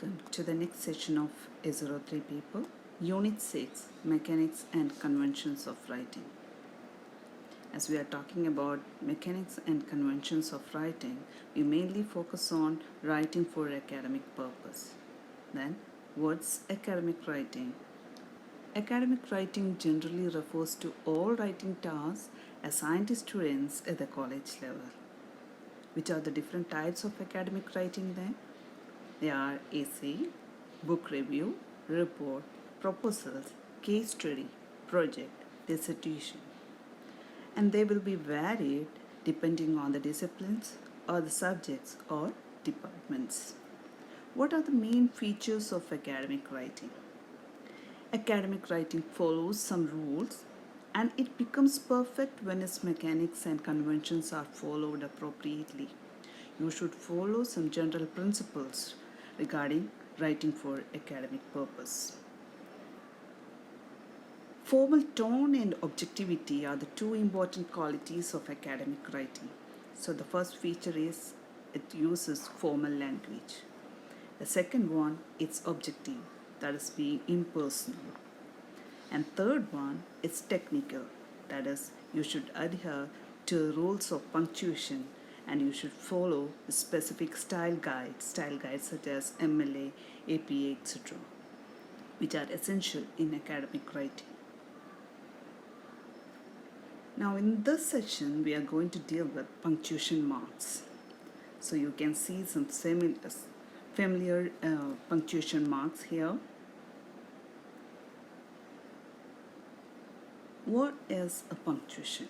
Welcome to the next session of A03 paper, Unit 6, Mechanics and Conventions of Writing. As we are talking about mechanics and conventions of writing, we mainly focus on writing for academic purpose. Then, what's academic writing? Academic writing generally refers to all writing tasks assigned to students at the college level. Which are the different types of academic writing then? They are essay, book review, report, proposals, case study, project, dissertation. And they will be varied depending on the disciplines or the subjects or departments. What are the main features of academic writing? Academic writing follows some rules and it becomes perfect when its mechanics and conventions are followed appropriately. You should follow some general principles regarding writing for academic purpose. Formal tone and objectivity are the two important qualities of academic writing. So the first feature is it uses formal language. The second one, it's objective, that is being impersonal. And third one, it's technical, that is you should adhere to the rules of punctuation and you should follow specific style guides such as MLA, APA, etc., which are essential in academic writing. Now in this section, we are going to deal with punctuation marks. So you can see some familiar punctuation marks here. What is a punctuation?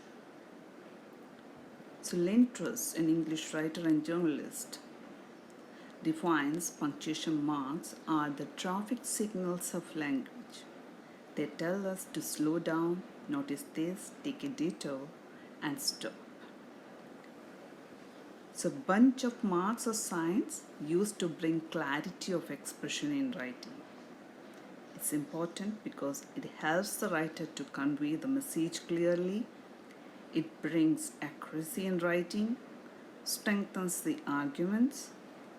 So Lentros, an English writer and journalist, defines punctuation marks are the traffic signals of language. They tell us to slow down, notice this, take a detour, and stop. So bunch of marks or signs used to bring clarity of expression in writing. It's important because it helps the writer to convey the message clearly. It brings accuracy in writing, strengthens the arguments,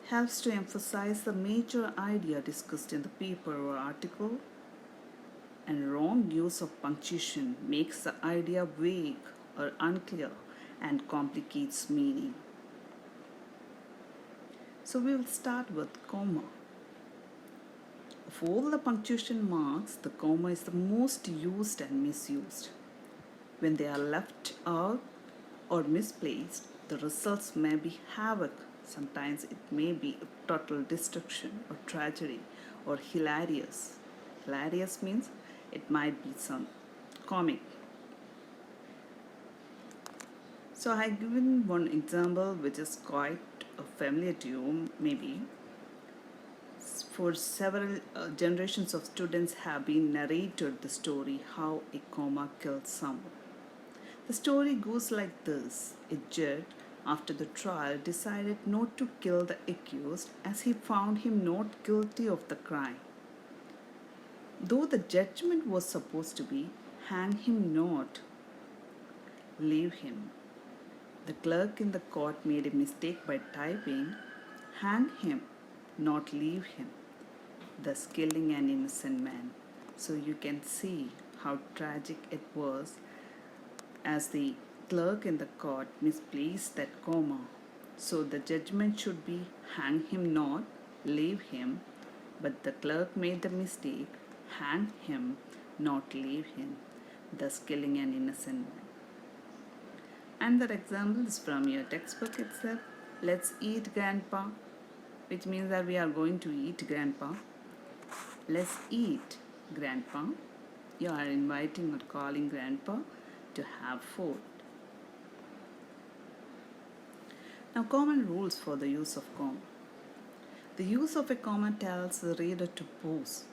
helps to emphasize the major idea discussed in the paper or article, and wrong use of punctuation makes the idea vague or unclear and complicates meaning. So we will start with comma. Of all the punctuation marks, the comma is the most used and misused. When they are left out or misplaced, the results may be havoc. Sometimes it may be a total destruction or tragedy or hilarious. Hilarious means it might be some comic. So I have given one example which is quite familiar to you maybe. For several generations of students have been narrated the story how a comma killed someone. The story goes like this. A judge, after the trial, decided not to kill the accused as he found him not guilty of the crime. Though the judgment was supposed to be, hang him not, leave him. The clerk in the court made a mistake by typing, hang him, not leave him, thus killing an innocent man. So you can see how tragic it was as the clerk in the court misplaced that comma. So the judgment should be hang him not, leave him, but the clerk made the mistake, hang him, not leave him, thus killing an innocent man. Another example is from your textbook itself. Let's eat grandpa, which means that we are going to eat grandpa. Let's eat grandpa. You are inviting or calling grandpa to have food. Now, common rules for the use of comma. The use of a comma tells the reader to pause,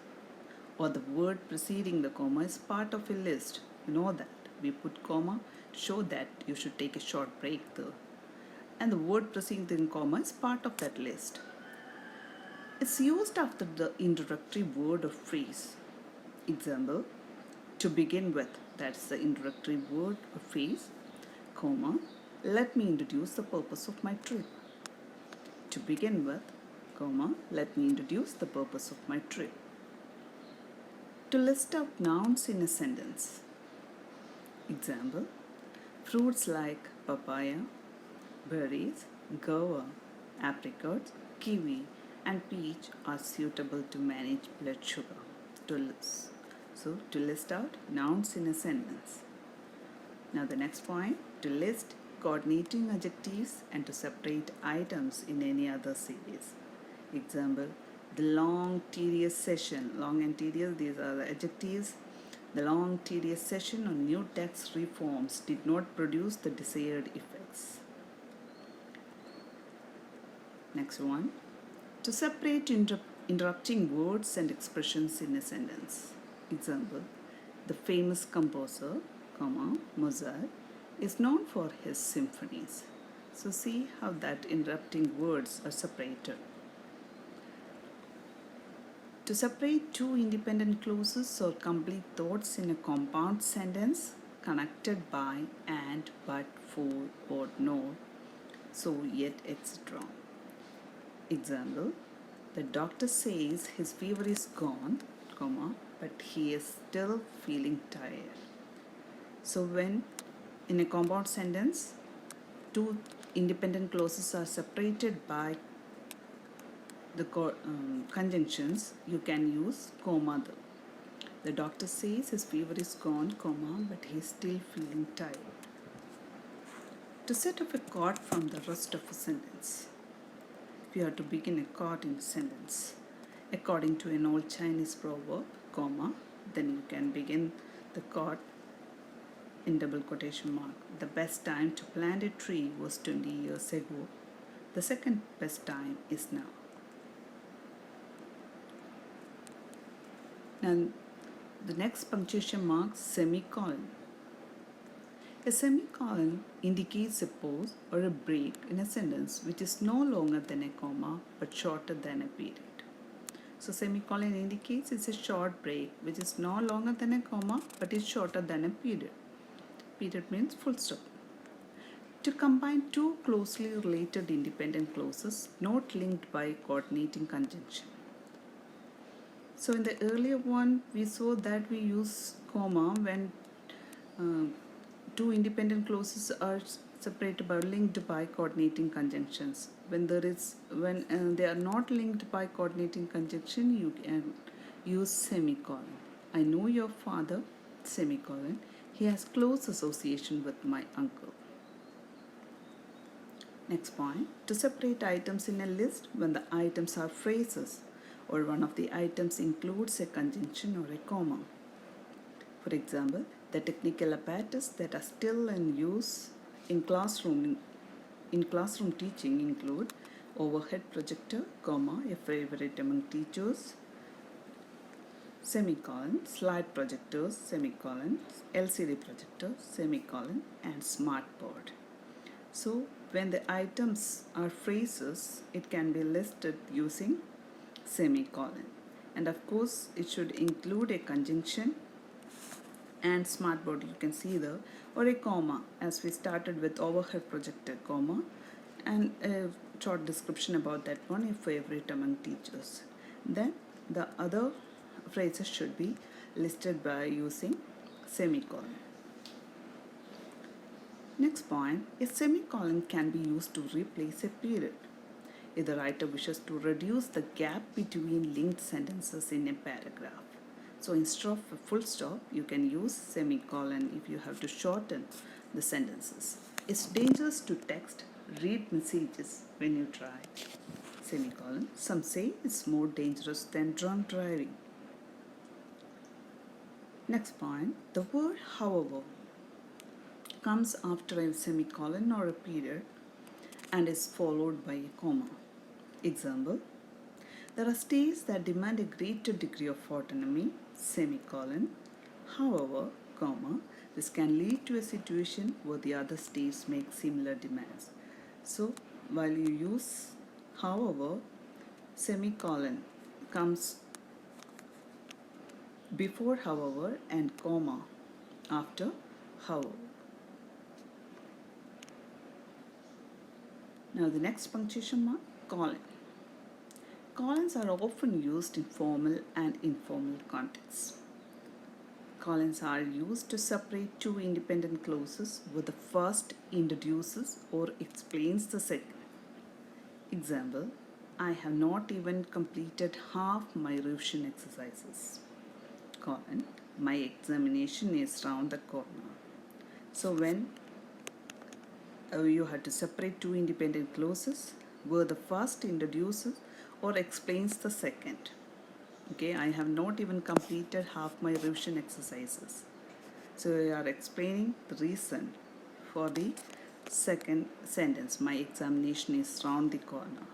or the word preceding the comma is part of a list. You know that. We put comma, show that you should take a short break there. And the word preceding the comma is part of that list. It's used after the introductory word or phrase. Example, to begin with, that's the introductory word or phrase, comma, let me introduce the purpose of my trip. To begin with, comma, let me introduce the purpose of my trip. To list out nouns in a sentence. Example, fruits like papaya, berries, guava, apricots, kiwi, and peach are suitable to manage blood sugar. To list out nouns in a sentence. Now the next point, to list coordinating adjectives and to separate items in any other series. Example, the long tedious session. Long and tedious, these are the adjectives. The long tedious session on new tax reforms did not produce the desired effects. Next one, to separate interrupting words and expressions in a sentence. Example, the famous composer, Mozart, is known for his symphonies. So see how that interrupting words are separated. To separate two independent clauses or complete thoughts in a compound sentence connected by and, but, for, or, nor, so, yet, etc. Example, the doctor says his fever is gone, but he is still feeling tired. So when in a compound sentence, two independent clauses are separated by the conjunctions, you can use comma. The doctor says his fever is gone, but he is still feeling tired. To set up a chord from the rest of a sentence. If you have to begin a chord in a sentence, according to an old Chinese proverb, then you can begin the chord in double quotation mark. The best time to plant a tree was 20 years ago. The second best time is now. And the next punctuation mark, semicolon. A semicolon indicates a pause or a break in a sentence which is no longer than a comma but shorter than a period. So semicolon indicates it's a short break which is no longer than a comma but is shorter than a period. Period means full stop. To combine two closely related independent clauses not linked by coordinating conjunction. So in the earlier one, we saw that we use comma when two independent clauses are separated by linked by coordinating conjunctions. When they are not linked by coordinating conjunction, you can use semicolon. I know your father, semicolon. He has close association with my uncle. Next point, to separate items in a list when the items are phrases or one of the items includes a conjunction or a comma. For example, the technical apparatus that are still in use in classroom teaching include overhead projector, a favorite among teachers, semicolon, slide projectors, semicolon, LCD projector, semicolon, and smart board. So when the items are phrases, it can be listed using semicolon. And of course, it should include a conjunction and smart board, you can see there, or a comma, as we started with overhead projector, and a short description about that one, a favorite among teachers. Then the other phrases should be listed by using semicolon. Next point, a semicolon can be used to replace a period if the writer wishes to reduce the gap between linked sentences in a paragraph. So instead of a full stop, you can use semicolon if you have to shorten the sentences. It's dangerous to text, read messages when you try. Semicolon. Some say it's more dangerous than drunk driving. Next point, the word however comes after a semicolon or a period and is followed by a comma. Example, there are states that demand a greater degree of autonomy, semicolon. However, this can lead to a situation where the other states make similar demands. So, while you use however, semicolon comes before however and comma after however. Now the next punctuation mark, colon. Colons are often used in formal and informal contexts. Colons are used to separate two independent clauses where the first introduces or explains the second. Example, I have not even completed half my revision exercises. Colon, my examination is round the corner. So when you have to separate two independent clauses where the first introduces or explains the second. Okay, I have not even completed half my revision exercises. So we are explaining the reason for the second sentence. My examination is round the corner.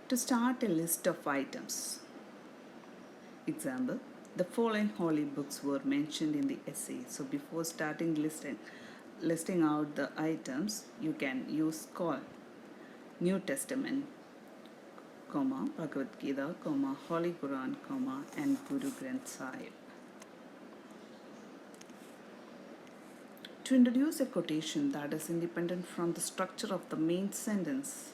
To start a list of items. Example, the following holy books were mentioned in the essay. So before starting listing out the items, you can use call New Testament, comma, Bhagavad Gita, comma, Holy Quran, comma, and Guru Granth Sahib. To introduce a quotation that is independent from the structure of the main sentence,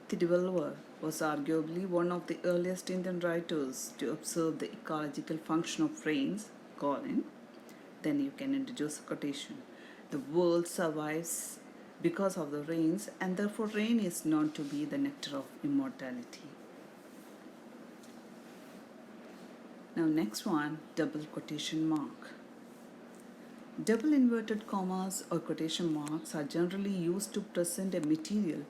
the developer was arguably one of the earliest Indian writers to observe the ecological function of rains, colon. Then you can introduce a quotation. The world survives because of the rains, and therefore rain is known to be the nectar of immortality. Now next one, double quotation mark. Double inverted commas or quotation marks are generally used to present a material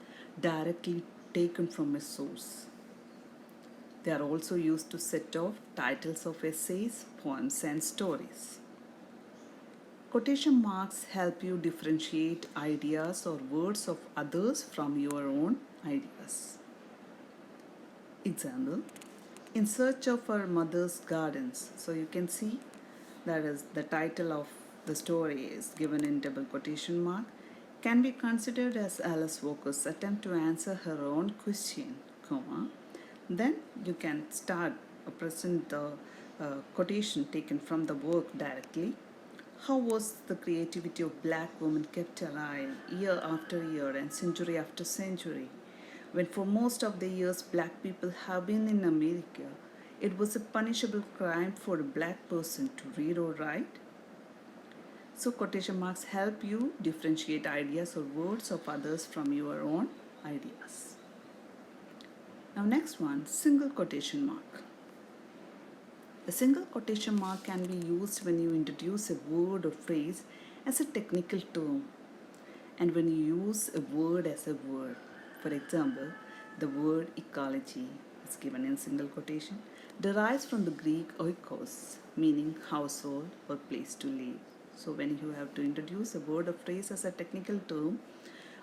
directly taken from a source. They are also used to set off titles of essays, poems, and stories. Quotation marks help you differentiate ideas or words of others from your own ideas. Example, in search of her mother's gardens. So you can see that is the title of the story is given in double quotation mark, can be considered as Alice Walker's attempt to answer her own question, comma. Then you can start or present the quotation taken from the work directly. How was the creativity of black women kept alive year after year and century after century, when for most of the years black people have been in America? It was a punishable crime for a black person to read or write. So quotation marks help you differentiate ideas or words of others from your own ideas. Now next one, single quotation mark. A single quotation mark can be used when you introduce a word or phrase as a technical term and when you use a word as a word. For example, the word ecology is given in single quotation, derives from the Greek oikos, meaning household or place to live. So when you have to introduce a word or phrase as a technical term,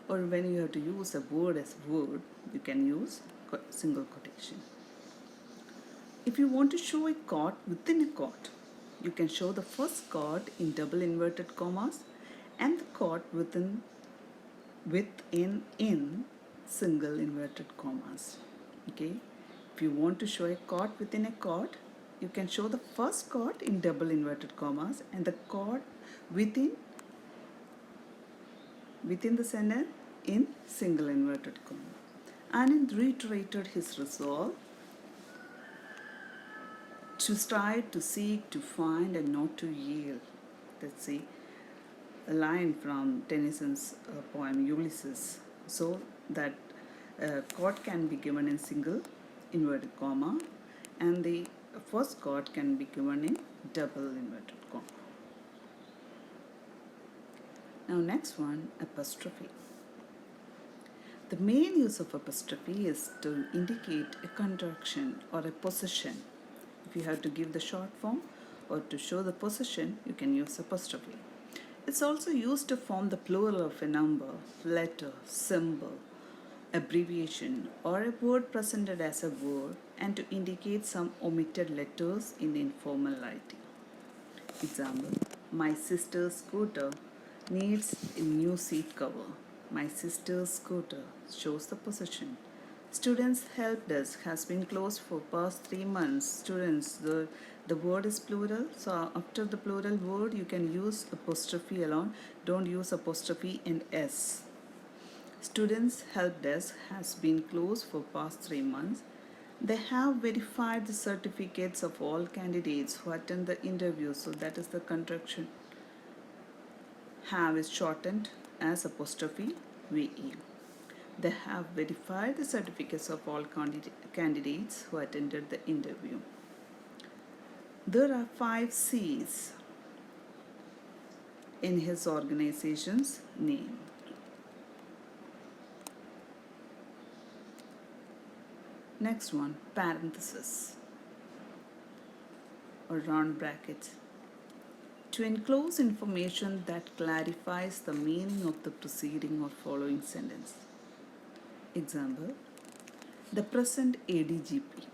or when you have to use a word as word, you can use single quotation. If you want to show a chord within a chord, you can show the first chord in double inverted commas and the chord within in single inverted commas. Okay, if you want to show a chord within a chord, you can show the first chord in double inverted commas and the chord within the sentence in single inverted comma. Anand reiterated his resolve to strive, to seek, to find, and not to yield. That's a line from Tennyson's poem Ulysses. So that chord can be given in single inverted comma, and the first chord can be given in double inverted comma. Now next one, apostrophe. The main use of apostrophe is to indicate a contraction or a possession. If you have to give the short form or to show the possession, you can use apostrophe. It's also used to form the plural of a number, letter, symbol, abbreviation, or a word presented as a word, and to indicate some omitted letters in the informal writing. Example, my sister's scooter needs a new seat cover. My sister's scooter shows the possession. Students help desk has been closed for past 3 months. Students, the word is plural, so after the plural word you can use apostrophe alone. Don't use apostrophe and s. Students' help desk has been closed for past 3 months. They have verified the certificates of all candidates who attend the interview. So that is the contraction. Have is shortened as apostrophe VE. They have verified the certificates of all candidates who attended the interview. There are 5 C's in his organization's name. Next one, parenthesis or round brackets. To enclose information that clarifies the meaning of the preceding or following sentence. Example, the present ADGP.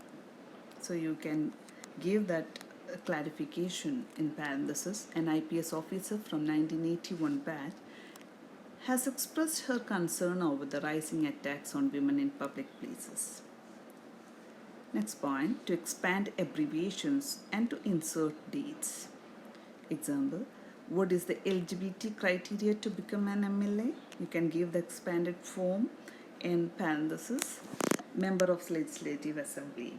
So you can give that clarification in parenthesis. An IPS officer from 1981 batch has expressed her concern over the rising attacks on women in public places. Next point, to expand abbreviations and to insert dates. Example, what is the eligibility criteria to become an MLA? You can give the expanded form in parenthesis, member of Legislative Assembly.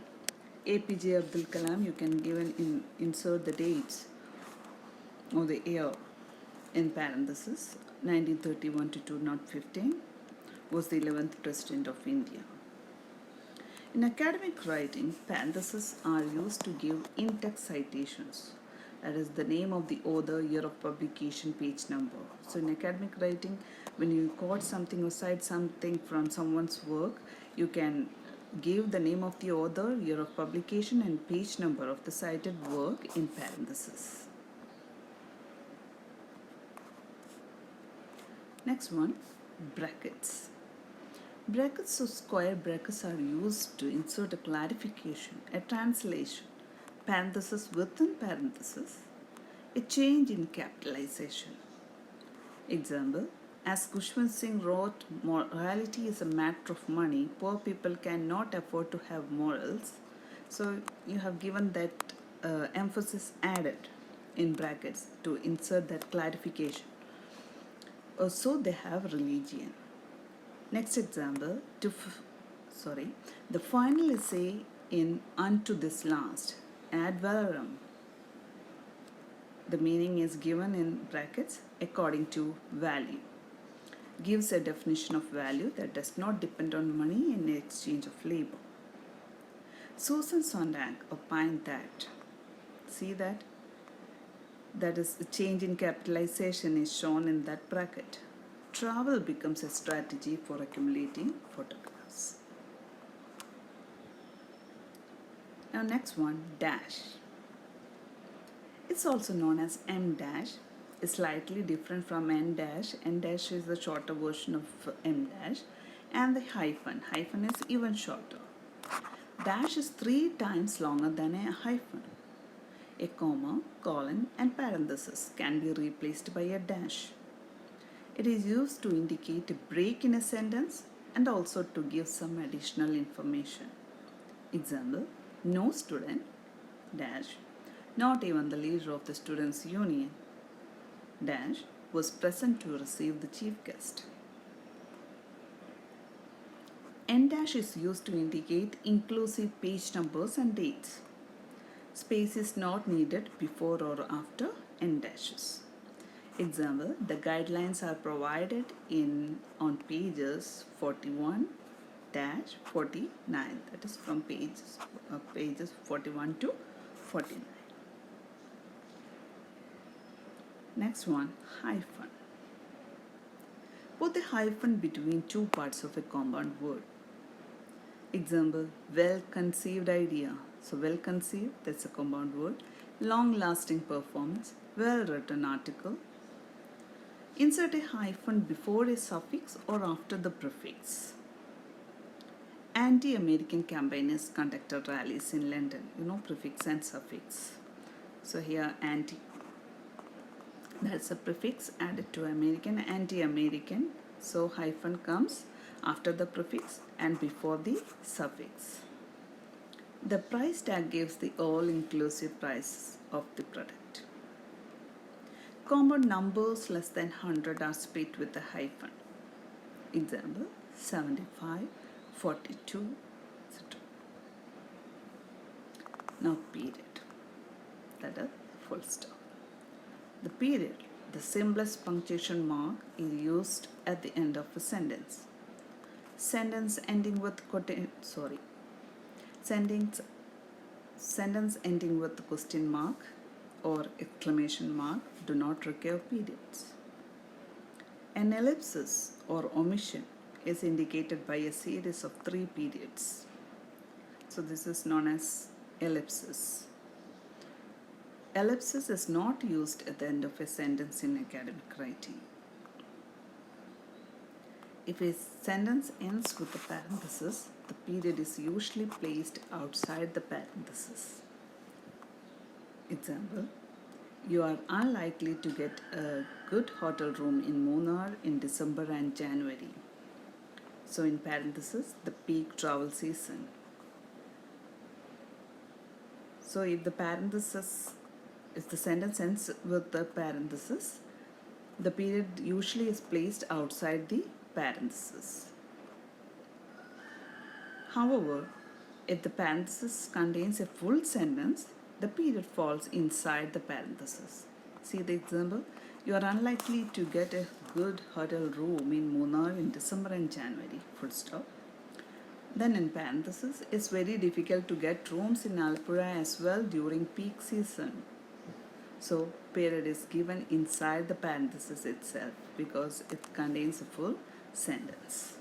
APJ Abdul Kalam, you can give and insert the dates or the year in parenthesis. 1931 to 2015 was the 11th President of India. In academic writing, parentheses are used to give in-text citations. That is the name of the author, year of publication, page number. So in academic writing, when you quote something or cite something from someone's work, you can give the name of the author, year of publication, and page number of the cited work in parentheses. Next one, brackets. Brackets or square brackets are used to insert a clarification, a translation, parenthesis within parenthesis, a change in capitalization. Example, as Kushwant Singh wrote, morality is a matter of money. Poor people cannot afford to have morals. So you have given that emphasis added in brackets to insert that clarification. Also, they have religion. Next example, the final essay in unto this last, ad valorem. The meaning is given in brackets according to value. Gives a definition of value that does not depend on money in exchange of labor. Susan Sontag opined that, see that? That is, the change in capitalization is shown in that bracket. Travel becomes a strategy for accumulating photographs. Now next one, dash. It's also known as M dash. It's slightly different from N dash. N dash is the shorter version of M dash. And the hyphen. Hyphen is even shorter. Dash is 3 times longer than a hyphen. A comma, colon, and parenthesis can be replaced by a dash. It is used to indicate a break in a sentence and also to give some additional information. Example, no student, dash, not even the leader of the students' union, dash, was present to receive the chief guest. N dash is used to indicate inclusive page numbers and dates. Space is not needed before or after N dashes. Example, the guidelines are provided on pages 41-49. That is from pages 41 to 49. Next one, hyphen. Put the hyphen between 2 parts of a compound word. Example, well-conceived idea. So well-conceived, that's a compound word. Long-lasting performance, well-written article. Insert a hyphen before a suffix or after the prefix. Anti-American campaigners conducted rallies in London. You know, prefix and suffix. So here anti. That's a prefix added to American, anti-American. So hyphen comes after the prefix and before the suffix. The price tag gives the all-inclusive price of the product. Compound numbers less than 100 are split with a hyphen. Example 75, 42, etc. Now period, that is full stop. The period, the simplest punctuation mark, is used at the end of a sentence. Sentence ending with sentence ending with question mark or exclamation mark do not require periods. An ellipsis or omission is indicated by a series of 3 periods. So this is known as ellipsis. Ellipsis is not used at the end of a sentence in academic writing. If a sentence ends with a parenthesis, the period is usually placed outside the parenthesis. Example, you are unlikely to get a good hotel room in Munnar in December and January. So in parenthesis, the peak travel season. So if the sentence ends with the parenthesis, the period usually is placed outside the parenthesis. However, if the parenthesis contains a full sentence, the period falls inside the parenthesis. See the example? You are unlikely to get a good hotel room in Munnar in December and January. Full stop. Then in parenthesis, it's very difficult to get rooms in Alapura as well during peak season. So period is given inside the parenthesis itself because it contains a full sentence.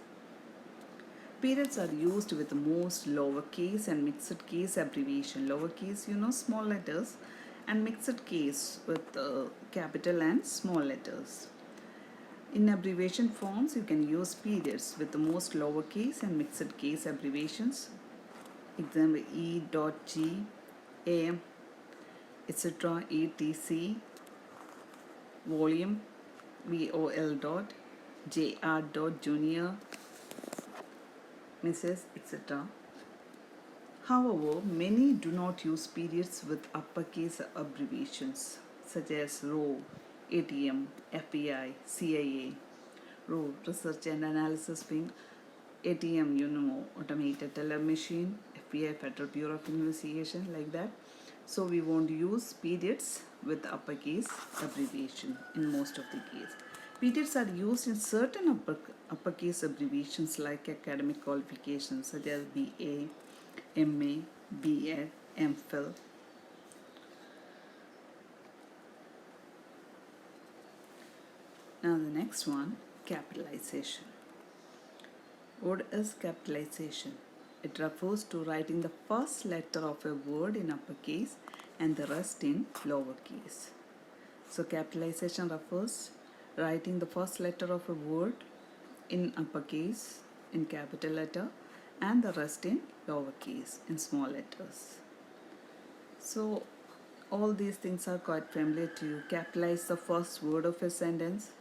Periods are used with most lowercase and mixed case abbreviation. Lowercase, small letters, and mixed case with capital and small letters. In abbreviation forms, you can use periods with the most lowercase and mixed case abbreviations. Example E.G, AM, etc., etc., volume, VOL dot, JR dot, junior, Mrs., etc. However, many do not use periods with uppercase abbreviations such as RO, ATM, FBI, CIA. RO, Research and Analysis Wing, ATM, Automated Teller Machine, FBI, Federal Bureau of Investigation, like that. So we won't use periods with uppercase abbreviation in most of the cases. Periods are used in certain uppercase abbreviations like academic qualifications such as BA, MA, BEd, MPhil. Now the next one, capitalization. What is capitalization? It refers to writing the first letter of a word in uppercase and the rest in lowercase. So capitalization refers writing the first letter of a word in uppercase in capital letter and the rest in lowercase in small letters. So all these things are quite familiar to you. Capitalize the first word of a sentence.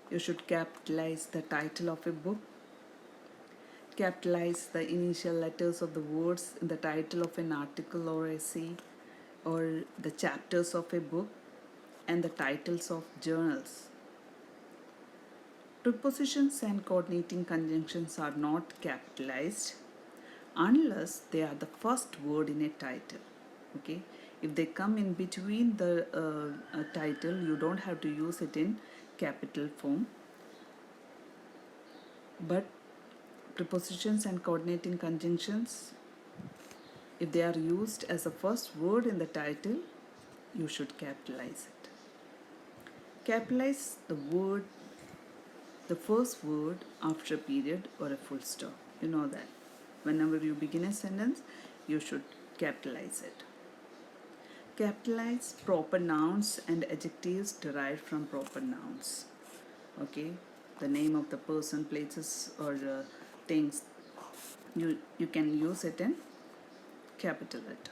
You should capitalize the title of a book. Capitalize the initial letters of the words in the title of an article or essay, or the chapters of a book and the titles of journals. Prepositions and coordinating conjunctions are not capitalized unless they are the first word in a title. Okay, if they come in between the title, you don't have to use it in capital form. But prepositions and coordinating conjunctions, if they are used as the first word in the title, you should capitalize it. Capitalize the first word after a period or a full stop. You know that. Whenever you begin a sentence, you should capitalize it. Capitalize proper nouns and adjectives derived from proper nouns. Okay, the name of the person, places, or things, you can use it in capital letter.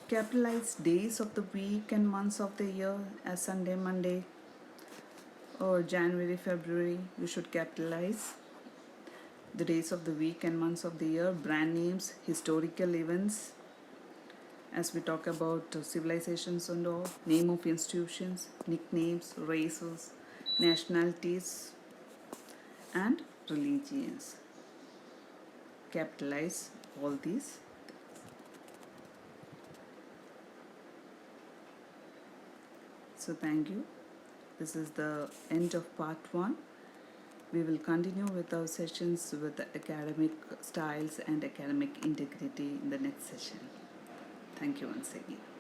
Capitalize days of the week and months of the year as Sunday, Monday, or January, February. You should capitalize the days of the week and months of the year. Brand names, historical events, as we talk about civilizations and all, name of institutions, nicknames, races, nationalities, and religions. Capitalize all these. So thank you. This is the end of part 1. We will continue with our sessions with the academic styles and academic integrity in the next session. Thank you once again.